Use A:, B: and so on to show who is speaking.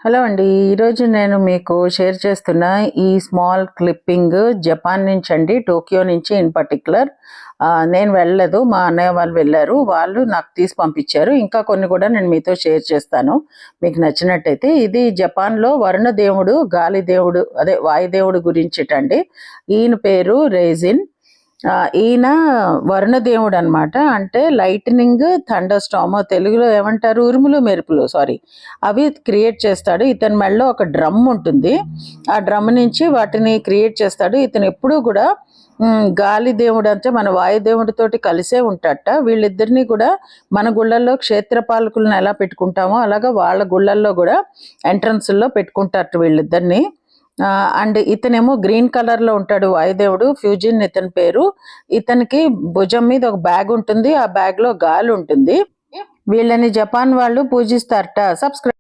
A: Hello అండి. ఈరోజు నేను మీకు షేర్ చేస్తున్న ఈ స్మాల్ క్లిప్పింగ్ జపాన్ నుంచి అండి, టోక్యో నుంచి ఇన్ పర్టిక్యులర్. నేను వెళ్ళలేదు, మా అన్నయ్య వాళ్ళు వెళ్ళారు. వాళ్ళు నాకు తీసి పంపించారు. ఇంకా కొన్ని కూడా నేను మీతో షేర్ చేస్తాను మీకు నచ్చినట్టయితే. ఇది జపాన్లో వరుణ దేవుడు, గాలి దేవుడు, అదే వాయుదేవుడు గురించిటండి. ఈయన పేరు రేజిన్. ఈయన వరుణదేవుడు అనమాట. అంటే లైట్నింగ్, థండర్ స్టామ్, తెలుగులో ఏమంటారు, ఉరుములు మెరుపులు, సారీ, అవి క్రియేట్ చేస్తాడు. ఇతని మెడలో ఒక డ్రమ్ ఉంటుంది. ఆ డ్రమ్ నుంచి వాటిని క్రియేట్ చేస్తాడు. ఇతను ఎప్పుడూ కూడా గాలి దేవుడు అంటే మన వాయుదేవుడితోటి కలిసే ఉంటాడట. వీళ్ళిద్దరినీ కూడా మన గుళ్ళల్లో క్షేత్రపాలకులను ఎలా పెట్టుకుంటామో అలాగా వాళ్ళ గుళ్ళల్లో కూడా ఎంట్రన్స్లో పెట్టుకుంటారట వీళ్ళిద్దరిని. అండ్ ఇతనేమో గ్రీన్ కలర్ లో ఉంటాడు వాయుదేవుడు, ఫ్యూజిన్ ఇతని పేరు. ఇతనికి భుజం మీద ఒక బ్యాగ్ ఉంటుంది, ఆ బ్యాగ్ లో గాలి ఉంటుంది. వీళ్ళని జపాన్ వాళ్ళు పూజిస్తారట. సబ్స్క్రైబ్.